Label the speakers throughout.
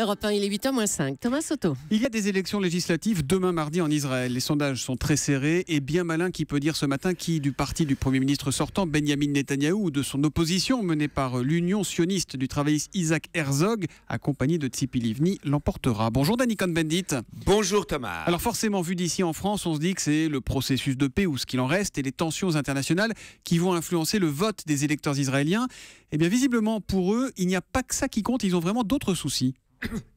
Speaker 1: Europe 1, il est 8h-5. Thomas Soto.
Speaker 2: Il y a des élections législatives demain mardi en Israël. Les sondages sont très serrés et bien malin qui peut dire ce matin qui du parti du Premier ministre sortant, Benjamin Netanyahou, ou de son opposition menée par l'Union sioniste du travailliste Isaac Herzog, accompagné de Tzipi Livni, l'emportera. Bonjour Danny Cohn-Bendit.
Speaker 3: Bonjour Thomas.
Speaker 2: Alors forcément, vu d'ici en France, on se dit que c'est le processus de paix ou ce qu'il en reste et les tensions internationales qui vont influencer le vote des électeurs israéliens. Eh bien visiblement pour eux, il n'y a pas que ça qui compte, ils ont vraiment d'autres soucis.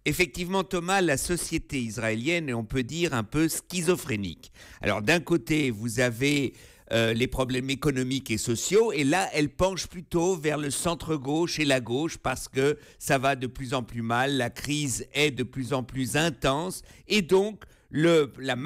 Speaker 3: Effectivement Thomas, la société israélienne est, on peut dire, un peu schizophrénique. Alors d'un côté, vous avez les problèmes économiques et sociaux, et là, elle penche plutôt vers le centre-gauche et la gauche parce que ça va de plus en plus mal, la crise est de plus en plus intense, et donc une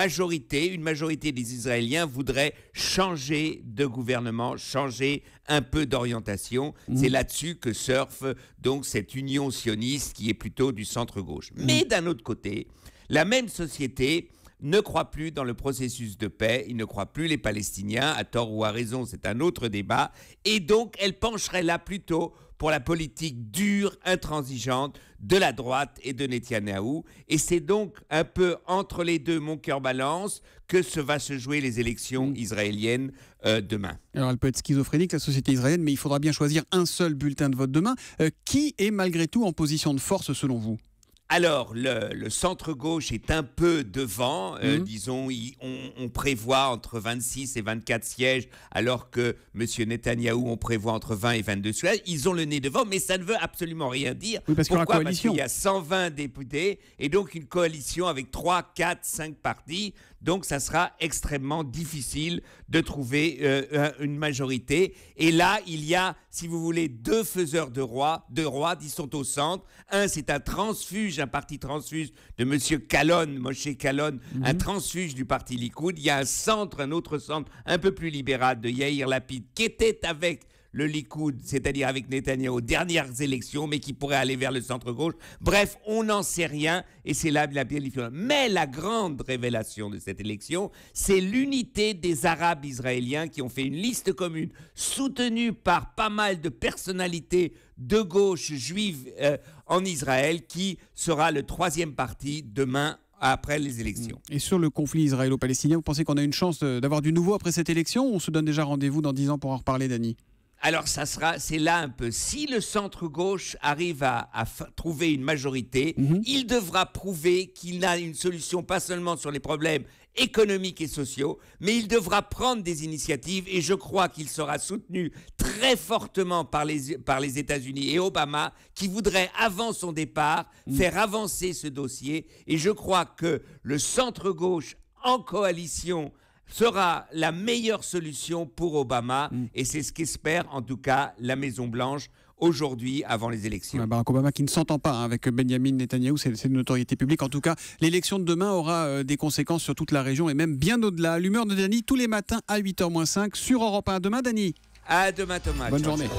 Speaker 3: majorité des Israéliens voudrait changer de gouvernement, changer un peu d'orientation. C'est là-dessus que surfe donc cette union sioniste qui est plutôt du centre-gauche. Mais d'un autre côté, la même société ne croit plus dans le processus de paix, il ne croit plus les Palestiniens, à tort ou à raison, c'est un autre débat, et donc elle pencherait là plutôt pour la politique dure, intransigeante de la droite et de Netanyahou. Et c'est donc un peu entre les deux, mon cœur balance, que va se jouer les élections israéliennes demain.
Speaker 2: Alors elle peut être schizophrénique, la société israélienne, mais il faudra bien choisir un seul bulletin de vote demain. Qui est malgré tout en position de force selon vous ?
Speaker 3: Alors, le centre-gauche est un peu devant, disons, on prévoit entre 26 et 24 sièges, alors que M. Netanyahou, on prévoit entre 20 et 22 sièges. Ils ont le nez devant, mais ça ne veut absolument rien dire.
Speaker 2: Oui, parce
Speaker 3: Pourquoi ?
Speaker 2: Parce
Speaker 3: qu'il y a 120 députés, et donc une coalition avec 3, 4, 5 partis. Donc, ça sera extrêmement difficile de trouver une majorité. Et là, il y a, si vous voulez, deux faiseurs de rois, ils sont au centre. Un, c'est un parti transfuge de M. Kalon, Moshe Kalon, un transfuge du parti Likoud. Il y a un autre centre un peu plus libéral de Yair Lapid, qui était avec le Likoud, c'est-à-dire avec Netanyahou, aux dernières élections, mais qui pourrait aller vers le centre-gauche. Bref, on n'en sait rien, et c'est là la différence. Mais la grande révélation de cette élection, c'est l'unité des Arabes israéliens qui ont fait une liste commune, soutenue par pas mal de personnalités de gauche juive en Israël, qui sera le troisième parti demain après les élections.
Speaker 2: Et sur le conflit israélo-palestinien, vous pensez qu'on a une chance d'avoir du nouveau après cette élection, ou on se donne déjà rendez-vous dans 10 ans pour en reparler, Dany ?
Speaker 3: Alors, c'est là un peu. Si le centre-gauche arrive à trouver une majorité, il devra prouver qu'il a une solution pas seulement sur les problèmes économiques et sociaux, mais il devra prendre des initiatives, et je crois qu'il sera soutenu très fortement par les États-Unis et Obama, qui voudrait, avant son départ, faire avancer ce dossier. Et je crois que le centre-gauche en coalition sera la meilleure solution pour Obama, et c'est ce qu'espère en tout cas la Maison-Blanche aujourd'hui avant les élections.
Speaker 2: Barack Obama qui ne s'entend pas avec Benjamin Netanyahou, c'est une notoriété publique. En tout cas, l'élection de demain aura des conséquences sur toute la région et même bien au-delà. L'humeur de Dany tous les matins à 8h-5 sur Europe 1. Demain, Dany.
Speaker 3: À demain Thomas.
Speaker 2: Bonne journée.